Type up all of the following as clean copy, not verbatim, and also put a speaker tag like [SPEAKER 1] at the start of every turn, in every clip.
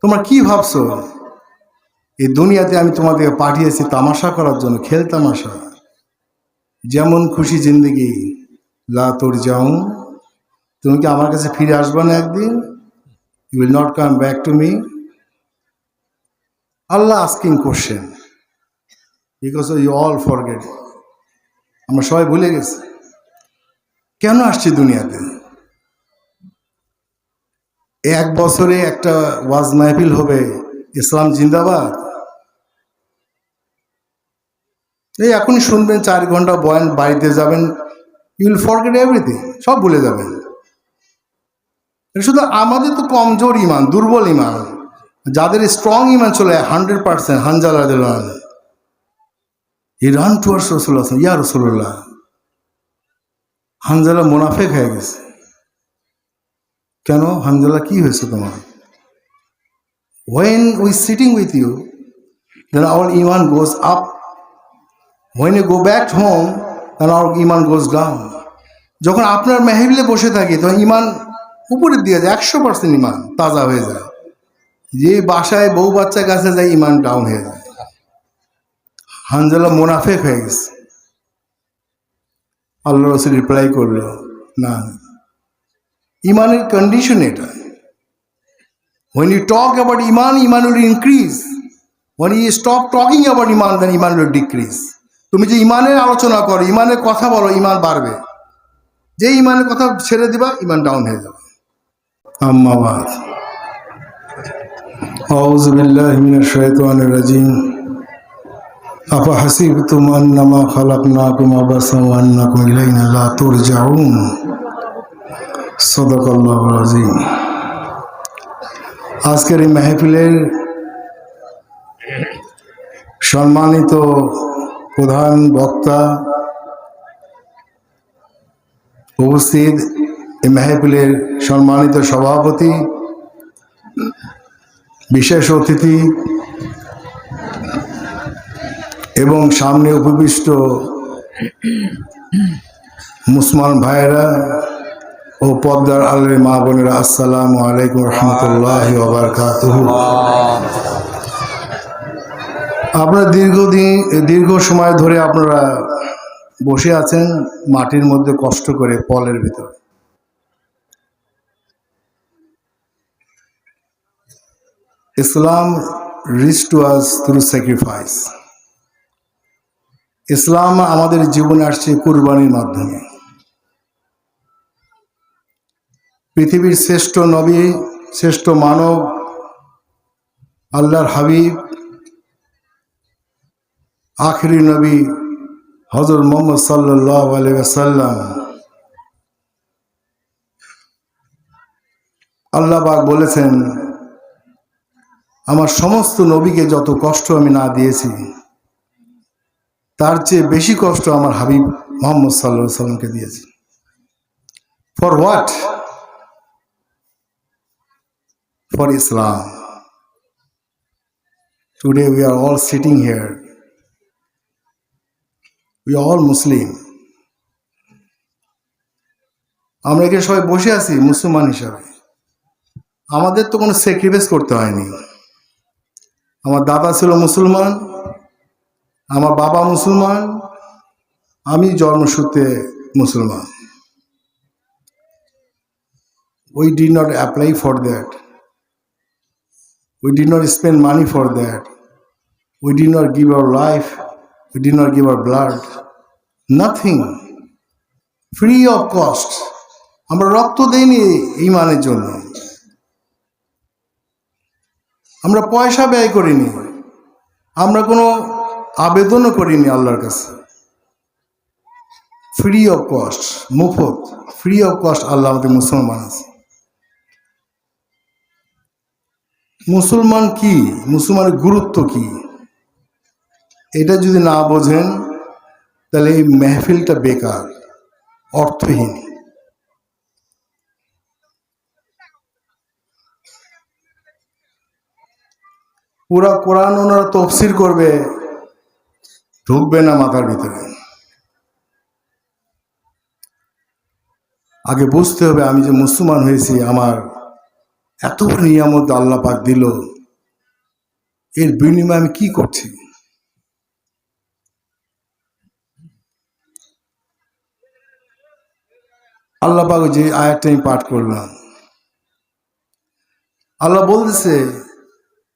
[SPEAKER 1] তোমরা কি ভাবছো এই দুনিয়াতে আমি তোমাদেরকে পাঠিয়েছি তামাশা করার জন্য, খেল তামাশা? যেমন খুশি জিন্দগি, লা তোর যাও। তুমি কি আমার কাছে ফিরে আসবে না একদিন? You will not come back to me. Allah asking question, because you all forget. আমরা সবাই ভুলে গেছি কেন আসছি দুনিয়াতে। এক বছরে একটা ওয়াজ মাহফিল হবে, ইসলাম জিন্দাবাদ, এই এখনই শুনবেন, 4 ঘন্টা বয়ান, বাড়িতে যাবেন, ইউ উইল ফরগেট এভরিথিং, সব ভুলে যাবেন। শুধু আমাদের তো কমজোর ইমান, দুর্বল ইমান। যাদের স্ট্রং ইমান চলে 100%, হানজালা দিলান ই রান টুয়ার্স রসুল্লাহ, ইয়া রসুল্লাহ। হানজালা মুনাফেক হয়ে গেছে। কেন হানজালা, কি হয়েছে তোমার? when we sitting with you, then our iman goes up. when you go back home, then our iman goes down. যখন আপনার মেহফিলে বসে থাকি তখন ইমান উপরের দিয়ে যায়, 100% ইমান তাজা হয়ে যায়। যে বাসায় বউ বাচ্চার কাছে যায় ইমান ডাউন হয়ে যায়। হানজালা মুনাফেক হয়ে গেছে। আল্লাহ রসুল রিপ্লাই করলো, না, ইমানের কন্ডিশন এটা। when you talk about iman, iman will increase. when you stop talking about iman, then iman will decrease. তুমি যে ইমানের আলোচনা করো, ইমানের কথা বলো, ইমান বাড়বে। যে ইমানের কথা ছেড়ে দিবা, ইমান ডাউন হয়ে যাবে। আম্মা বাদ, আউযু বিল্লাহি মিনাশ শাইতানির রাজিম। আফা হাসিবতুম আন্নামা খালাকনাকুম আবাসান ওয়া আন্নাকুম ইলাইনা লা তুরজাউন। সাদাকাল্লাহুল আযীম। আজকের এই মাহফিলের সম্মানিত প্রধান বক্তা, উপস্থিত এই মাহফিলের সম্মানিত সভাপতি, বিশেষ অতিথি এবং সামনে উপবিষ্ট মুসলমান ভাইয়েরা ও পর্দার আলের মা বোনেরা, আসসালামু আলাইকুম রহমতুল্লাহি ওয়া বারাকাতুহু। আপনারা দীর্ঘ সময় ধরে আপনারা বসে আছেন মাটির মধ্যে কষ্ট করে, পলের ভিতর। Islam reach to us through sacrifice. ইসলাম আমাদের জীবনে আসছে কুরবানির মাধ্যমে। পৃথিবীর শ্রেষ্ঠ নবী, শ্রেষ্ঠ মানব, আল্লাহর হাবিব, আখেরি নবী হযরত মুহাম্মদ সাল্লাল্লাহু আলাইহি ওয়াসাল্লাম, আল্লাহ পাক বলেছেন, আমার সমস্ত নবীকে যত কষ্ট আমি না দিয়েছি, তার চেয়ে বেশি কষ্ট আমার হাবিব মুহাম্মদ সাল্লাল্লাহু আলাইহি ওয়াসাল্লামকে দিয়েছি। For what? For Islam. Today we are all sitting here. We are all Muslim. আমরা এখানে সবাই বসে আছি মুসলমান হিসাবে। আমাদের তো কোনো স্যাক্রিফাইস করতে হয়নি। আমার দাদা ছিল মুসলমান, আমার বাবা মুসলমান, আমি জন্মসূত্রে মুসলমান। We did not apply for that. We did not spend money for that. We did not give our life. We did not give our blood. Nothing. Free of cost. আমরা রক্ত দেইনি ঈমানের জন্য। আমরা পয়সা ব্যয় করিনি। আমরা কোনো আবেদনও করিনি আল্লাহর কাছে। ফ্রি অফ কস্ট, মুফত, ফ্রি অফ কস্ট আল্লাহ আমাদের মুসলমান আছে। মুসলমান কি, মুসলমানের গুরুত্ব কি, এটা যদি না বোঝেন তাহলে এই মেহফিলটা বেকার, অর্থহীন। পুরা কোরআন ওনারা তফসির করবে, ঢুকবে না মাথার ভিতরে। আগে বুঝতে হবে আমি যে মুসলমান হয়েছি, আমার এত বড় নিয়ামত আল্লাহ পাক দিল, এর বিনিময়ে আমি কি করছি? আল্লাহ পাক যে আয়াতটা আমি পাঠ করলাম, আল্লাহ বলতেছে,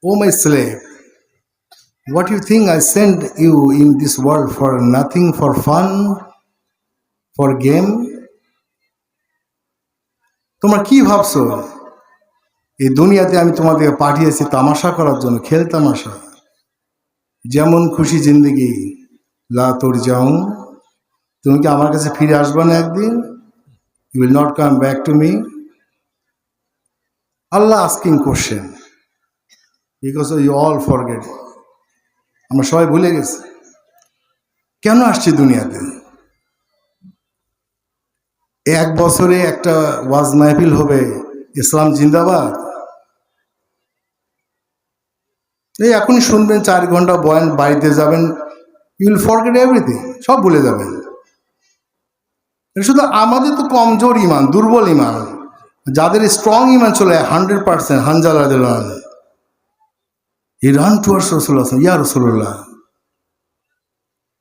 [SPEAKER 1] ও মাই slave, what you think I sent you in this world for nothing, for fun, for game? তোমরা কি ভাবছো এই দুনিয়াতে আমি তোমাদেরকে পাঠিয়েছি তামাশা করার জন্য, খেল তামাশা? যেমন খুশি জিন্দগি, লা তোর যাও, তুমি কি আমার কাছে ফিরে আসবে না একদিন? You will not come back to me. Allah asking question because you all forget. আমরা সবাই ভুলে গেছি কেন আসছি দুনিয়াতে। এক বছরে একটা ওয়াজ মাহফিল হবে, ইসলাম জিন্দাবাদ, এই এখনই শুনবেন 4 ঘন্টা বয়ান, বাড়িতে যাবেন, ইউ উইল ফরগেট এভরিথিং, সব ভুলে যাবেন। শুধু আমাদের তো কমজোর ইমান, দুর্বল ইমান। যাদের স্ট্রং ইমান চলে 100%, হানজালা দিলান, হি রান টুয়ার্ডস রাসূলুল্লাহ, ইয়া রাসূলুল্লাহ।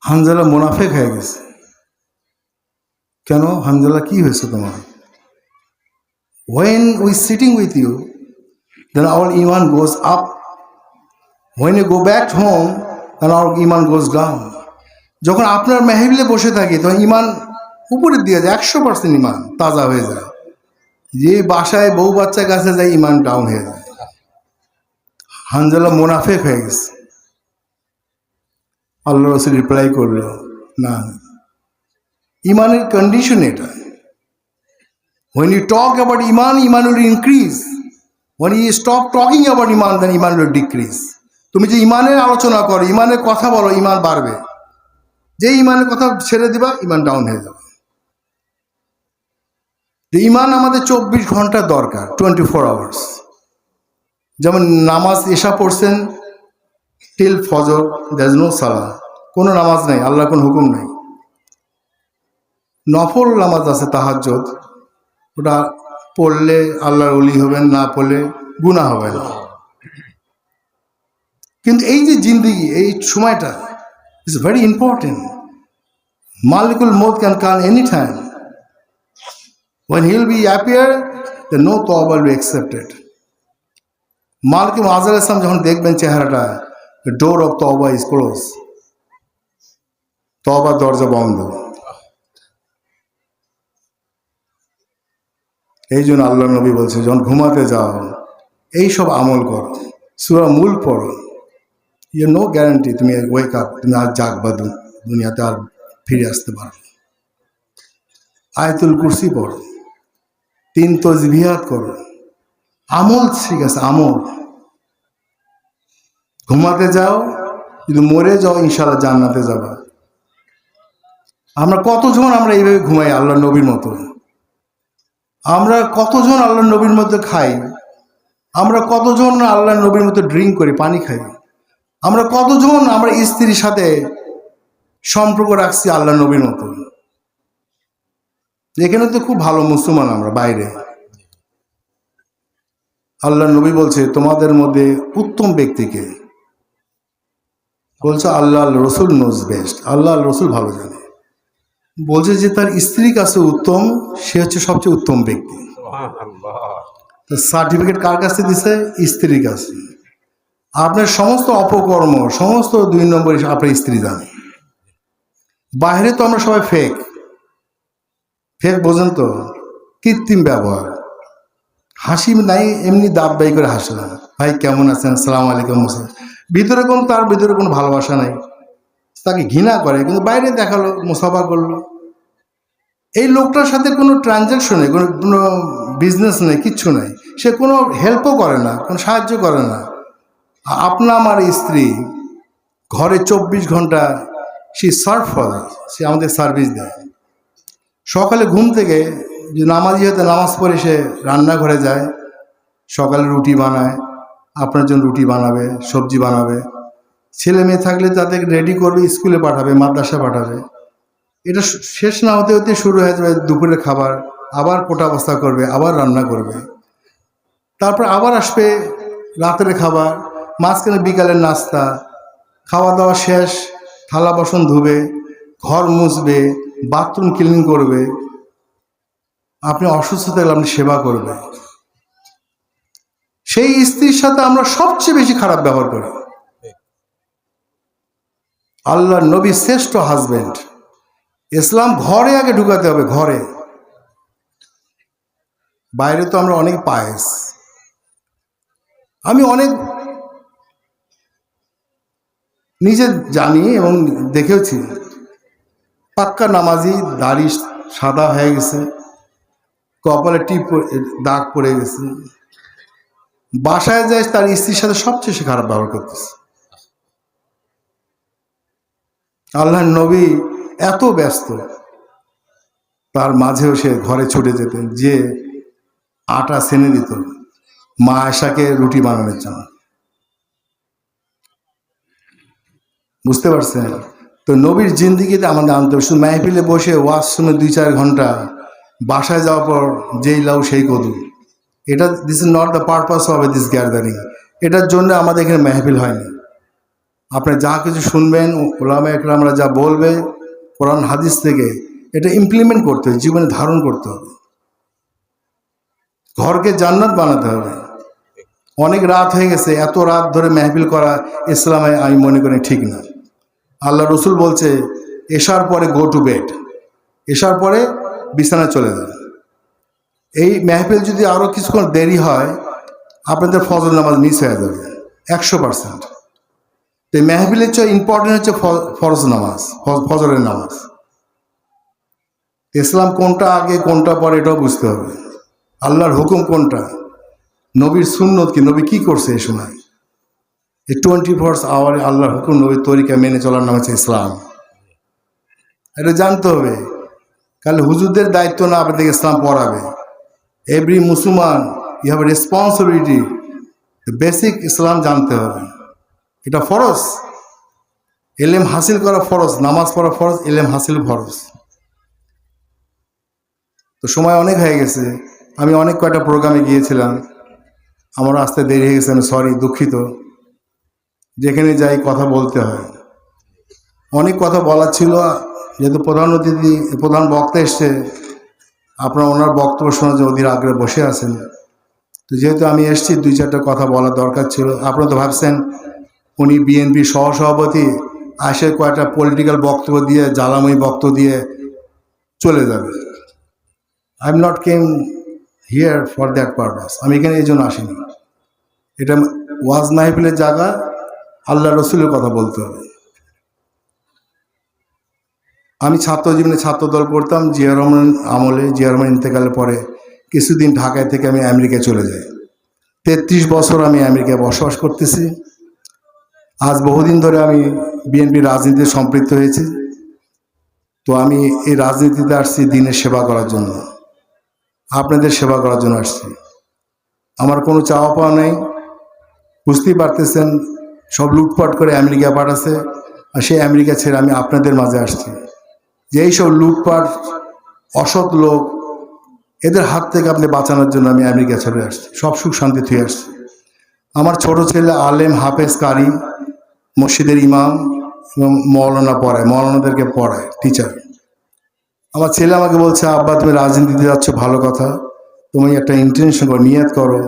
[SPEAKER 1] হানজালা মুনাফিক হয়ে গেছে। কেন হানজালা, কি হয়েছে তোমার? when we sitting with you, then our iman goes up. when you go back home, then our iman goes down. যখন আপনার মেহফিলে বসে থাকি তখন ইমান উপরের দিকে যায়, 100% ইমান তাজা হয়ে যায়। যে বাসায় বউ বাচ্চার কাছে যায়, ইমান ডাউন হয়ে যায়। হানজালা মুনাফিক হয়ে গেছে। আল্লাহ রাসূল রিপ্লাই করলো, না, ইমানের কন্ডিশন এটা। when you talk about iman, iman will increase. when you stop talking about iman, then iman will decrease. তুমি যে ইমানের আলোচনা করো, ইমানের কথা বলো, ইমান বাড়বে। যে ইমানের কথা ছেড়ে দিবা, ইমান ডাউন হয়ে যাবে। ইমান আমাদের 24 ঘন্টা দরকার, 24 আওয়ার্স। যেমন নামাজ এশা পড়ছেন টিল ফজর, দ্যার ইজ নো সালাহ, কোনো নামাজ নেই, আল্লাহর কোনো হুকুম নেই। নফল নামাজ আছে তাহাজ্জুদ, ওটা পড়লে আল্লাহর ওলি হবেন, না পড়লে গুনাহ হবে না। কিন্তু এই যে জিন্দেগি, এই সময়টা ইজ ভেরি ইম্পর্টেন্ট। মালিকুল মউত can come any time. when he will be appear, then no tawbah will be accepted. মালিক মুআজ আলাইহিস সালাম যখন দেখবেন চেহারাটা, the door of tawbah is closed, তওবার দরজা বন্ধ। এই জন্য আল্লাহ নবী বলছে, যখন ঘুমাতে যাও এইসব আমল করো, সূরা মুল্ক পড়ো, ইউ নো গ্যারান্টি তুমি ওয়েক আপ, তুমি আর জাগবা, দুনিয়াতে আর ফিরে আসতে পারো। আয়াতুল কুরসি পড়ো, 3 তাসবিহাত করো, আমল, ঠিক আছে, আমল। ঘুমাতে যাও, যদি মরে যাও ইনশাআল্লাহ জান্নাতে যাবা। আমরা কতজন আমরা এইভাবে ঘুমাই আল্লাহ নবীর মতো? আমরা কতজন আল্লাহ নবীর মতো খাই? আমরা কতজন আল্লাহ নবীর মতো ড্রিঙ্ক করি, পানি খাই? আমরা কতজন আমরা স্ত্রীর সাথে সম্পর্ক রাখছি আল্লাহ নবীর মতো? এখানে তো খুব ভালো মুসলমান আমরা, বাইরে আল্লাহ নবী বলছে তোমাদের মধ্যে উত্তম ব্যক্তিকে, বলছে আল্লাহ রসুল নোজ বেস্ট, আল্লাহ রসুল ভালো জানে। বলছে যে তার স্ত্রীর কাছে উত্তম, সে হচ্ছে সবচেয়ে উত্তম ব্যক্তি। সার্টিফিকেট কার কাছে দিছে? স্ত্রীর কাছে। আপনার সমস্ত অপকর্ম, সমস্ত 2 নম্বর আপনার স্ত্রী জানে। বাইরে তো আমরা সবাই ফেক, ফেক বোঝেন তো, কৃত্রিম ব্যবহার। হাসি নাই, এমনি দাঁত বাই করে হাসলাম, ভাই কেমন আছেন, সালাম আলাইকুম, ভিতরে তার ভিতরে কোনো ভালোবাসা নাই, তাকে ঘৃণা করে, কিন্তু বাইরে দেখালো, মুসাফা করলো। এই লোকটার সাথে কোনো ট্রানজ্যাকশন নেই, কোনো বিজনেস নেই, কিচ্ছু নেই, সে কোনো হেল্পও করে না, কোনো সাহায্য করে না। আপনার আমার স্ত্রী ঘরে 24 ঘন্টা সে সার্ভ করে, সে আমাদের সার্ভিস দেয়। সকালে ঘুম থেকে যে নামাজি হতে নামাজ পড়ে সে রান্নাঘরে যায়, সকালে রুটি বানায়, আপনার জন্য রুটি বানাবে, সবজি বানাবে, ছেলে মেয়ে থাকলে তাদেরকে রেডি করবে, স্কুলে পাঠাবে, মাদ্রাসা পাঠাবে। এটা শেষ না হতে হতে শুরু হয়ে যাবে দুপুরের খাবার, আবার কোটা বস্তা করবে, আবার রান্না করবে। তারপর আবার আসবে রাতের খাবার, মাঝখানে বিকালের নাস্তা, খাওয়া দাওয়া শেষ, থালা বাসন ধুবে, ঘর মুছবে, বাথরুম ক্লিন করবে, আপনি অসুস্থ থাকলে আপনি সেবা করবে। সেই স্ত্রীর সাথে আমরা সবচেয়ে বেশি খারাপ ব্যবহার করি। আল্লাহর নবী শ্রেষ্ঠ হাজবেন্ড। ইসলাম ঘরে আগে ঢুকাতে হবে, ঘরে। বাইরে তো আমরা অনেক পায়েস। আমি অনেক নিজে জানি এবং দেখেওছি, পাক্কা নামাজি, দাড়ি সাদা হয়ে গেছে, কপালে টিপ দাগ পড়ে গেছে, বাসায় যায় তার স্ত্রীর সাথে সবচেয়ে সে খারাপ ব্যবহার করতেছে। আল্লাহর নবী এত ব্যস্ত, তার মাঝেও সে ঘরে ছুটে যেতেন, যে আটা সেনে দিত মা আয়েশাকে রুটি বানানোর জন্য। বুঝতে পারছেন? তো নবীর জিন্দিগিতে আমাদের আনতে হবে। শুধু মাহফিলে বসে ওয়াজ শুনে 2-4 ঘন্টা, বাসায় যাওয়ার পর যেই লাউ সেই কদু, এটা this is not the purpose of this gathering. এটার জন্য আমাদের এখানে মাহফিল হয়নি। আপনি যা কিছু শুনবেন, ওলামা একরামরা যা বলবে কোরআন হাদিস থেকে, এটা ইমপ্লিমেন্ট করতে হবে, জীবনে ধারণ করতে হবে, ঘরকে জান্নাত বানাতে হবে। অনেক রাত হয়ে গেছে, এত রাত ধরে মাহফিল করা ইসলামে আমি মনে করি ঠিক না। আল্লাহ রসুল বলছে এশার পরে গো টু বেড, এশার পরে বিছানায় চলে যান। এই মাহফিল যদি আরও কিছুক্ষণ দেরি হয়, আপনাদের ফজর নামাজ মিস হয়ে যাবে 100%। তো এই মাহফিলের চেয়ে ইম্পর্টেন্ট হচ্ছে ফরজ নামাজ, ফজরের নামাজ। ইসলাম কোনটা আগে কোনটা পরে এটাও বুঝতে হবে। আল্লাহর হুকুম কোনটা, নবীর সুন্নত কি, নবী কি করছে এই সময়। এই 24 আওয়ারে আল্লাহর হুকুম, নবীর তরিকা মেনে চলার নাম হচ্ছে ইসলাম। এটা জানতে হবে। কাল হুজুরদের দায়িত্ব না আপনাদের ইসলাম পড়াবে। এভরি মুসলমান you have a responsibility, basic ইসলাম জানতে হবে। এটা ফরজ, এলেম হাসিল করা ফরজ, নামাজ পড়া ফরজ, এলেম হাসিল ফরজ। তো সময় অনেক হয়ে গেছে, আমি অনেক কয়টা প্রোগ্রামে গিয়েছিলাম, আমার আসতে দেরি হয়ে গেছে, আমি সরি, দুঃখিত। যেখানে যাই কথা বলতে হয়, অনেক কথা বলার ছিল। যেহেতু প্রধান অতিথি, প্রধান বক্তা এসছে, আপনারা ওনার বক্তব্য শোনার জন্য অধীর আগ্রহে বসে আছেন। তো যেহেতু আমি এসছি, 2-4টা কথা বলার দরকার ছিল। আপনারা তো ভাবছেন উনি বিএনপির সহসভাপতি, আসে কয়েকটা পলিটিক্যাল বক্তব্য দিয়ে, জ্বালাময়ী বক্তব্য দিয়ে চলে যাবে। I am not came here for that purpose. আমি এখানে এই জন্য আসিনি। এটা ওয়াজ মাহফিলের জায়গা, আল্লাহ রসুলের কথা বলতে হবে। আমি ছাত্র জীবনে ছাত্রদল করতাম, জিয়া রহমান আমলে। জিয়া রহমান ইন্তেকালের পরে কিছুদিন ঢাকায় থেকে আমি আমেরিকায় চলে যাই। 33 বছর আমি আমেরিকায় বসবাস করতেছি। আজ বহুদিন ধরে আমি বিএনপির রাজনীতিতে সম্পৃক্ত হয়েছি। তো আমি এই রাজনীতিতে আসছি দিনের সেবা করার জন্য, আপনাদের সেবা করার জন্য আসছি। আমার কোনো চাওয়া পাওয়া নেই। বুঝতেই পারতেছেন, সব লুটপাট করে আমেরিকা পাঠাচ্ছে, আর সেই আমেরিকা ছেড়ে আমি আপনাদের মাঝে আসছি। যে এইসব লুটপাট, অসৎ লোক, এদের হাত থেকে আপনি বাঁচানোর জন্য আমি আমেরিকা ছেড়ে আসছি, সব সুখ শান্তি থুয়ে আসছি। আমার ছোট ছেলে আলেম, হাফেজ, কারি, মসজিদের ইমাম এবং মৌলানা পড়ায়, মৌলানাদেরকে পড়ায়, টিচার। আমার ছেলে আমাকে বলছে, আব্বা তুমি রাজনীতিতে যাচ্ছ, ভালো কথা, তুমি একটা ইন্টেনশন করো, নিয়ত করো,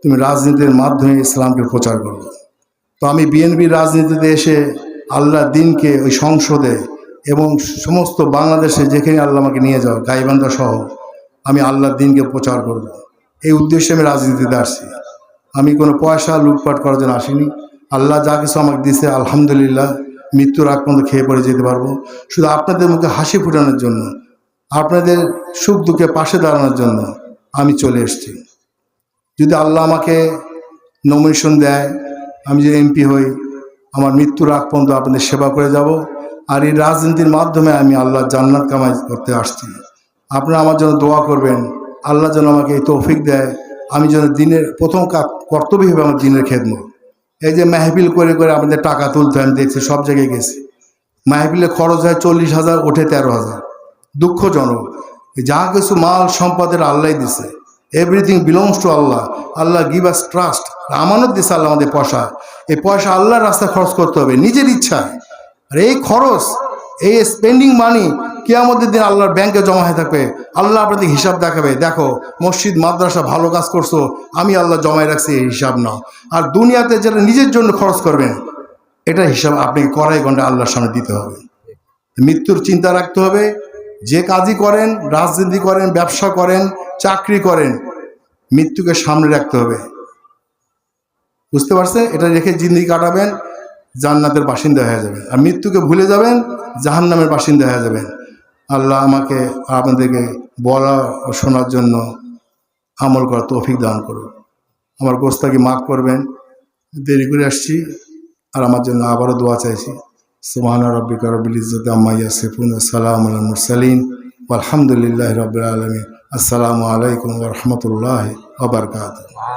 [SPEAKER 1] তুমি রাজনীতির মাধ্যমে ইসলামকে প্রচার করবে। তো আমি বিএনপির রাজনীতিতে এসে আল্লাহর দিনকে ওই সংসদে এবং সমস্ত বাংলাদেশে যেখানে আল্লাহ আমাকে নিয়ে যাও, গাইবান্ধা সহ, আমি আল্লাহর দিনকে প্রচার করব। এই উদ্দেশ্যে আমি রাজনীতিতে আসছি। আমি কোনো পয়সা লুটপাট করার জন্য আসিনি। আল্লাহ যা কিছু আমাকে দিছে, আলহামদুলিল্লাহ, মৃত্যুর আগ পর্যন্ত খেয়ে পড়ে যেতে পারবো। শুধু আপনাদের মুখে হাসি ফুটানোর জন্য, আপনাদের সুখ দুঃখে পাশে দাঁড়ানোর জন্য আমি চলে এসেছি। যদি আল্লাহ আমাকে নমিনেশন দেয়, আমি যদি এমপি হই, আমার মৃত্যুর আগ পর্যন্ত আপনাদের সেবা করে যাব। আর এই রাজনীতির মাধ্যমে আমি আল্লাহর জান্নাত কামাই করতে আসছি। আপনারা আমার জন্য দোয়া করবেন, আল্লাহ যেন আমাকে এই তৌফিক দেয়, আমি যেন দিনের প্রথম কর্তব্য হবে আমার দিনের খেদমত। এই যে মাহফিল করে করে আমাদের টাকা তুলতে হয়, আমি দেখছি সব জায়গায় গেছি, মাহফিলে খরচ হয় 40,000, ওঠে 13,000। দুঃখজনক। যা কিছু মাল সম্পদের আল্লাহ দিছে, everything belongs to Allah. Allah give us trust, আমানত দিছে আল্লাহ আমাদের পয়সা। এই পয়সা আল্লাহর রাস্তায় খরচ করতে হবে নিজের ইচ্ছায়। আর এই খরচ, এই স্পেন্ডিং মানি কিয়ামতের দিন আল্লাহর ব্যাংকে জমা হয়ে থাকবে। আল্লাহ আপনাদের হিসাব দেখাবে, দেখো মসজিদ মাদ্রাসা ভালো কাজ করছো, আমি আল্লাহ জমায় রাখছি, এই হিসাব নাও। আর দুনিয়াতে যেটা নিজের জন্য খরচ করবেন, এটা হিসাব আপনাকে কড়াই গন্ডা আল্লাহর সামনে দিতে হবে। মৃত্যুর চিন্তা রাখতে হবে। যে কাজই করেন, রাজনীতি করেন, ব্যবসা করেন, চাকরি করেন, মৃত্যুকে সামনে রাখতে হবে। বুঝতে পারছেন? এটা রেখে জিন্দেগি কাটাবেন, জান্নাতের বাসিন্দা হয়ে যাবেন। আর মৃত্যুকে ভুলে যাবেন, জাহান্নামের বাসিন্দা হয়ে যাবেন। আল্লাহ আমাকে আপনাদেরকে বলা ও শোনার জন্য আমল করার তৌফিক দান করুন। আমার গোস্তাকে মাফ করবেন, দেরি করে আসছি। আর আমার জন্য আবারও দোয়া চাইছি। সুবহানা রাব্বিকা রাব্বিল ইজ্জাতি আম্মা ইয়াসিফুন ওয়া সালামুন আলাল মুরসালিন ওয়া আলহামদুলিল্লাহি রাব্বিল আলামিন। আসসালামু আলাইকুম ওয়া রাহমাতুল্লাহি ওয়া বারাকাতুহু।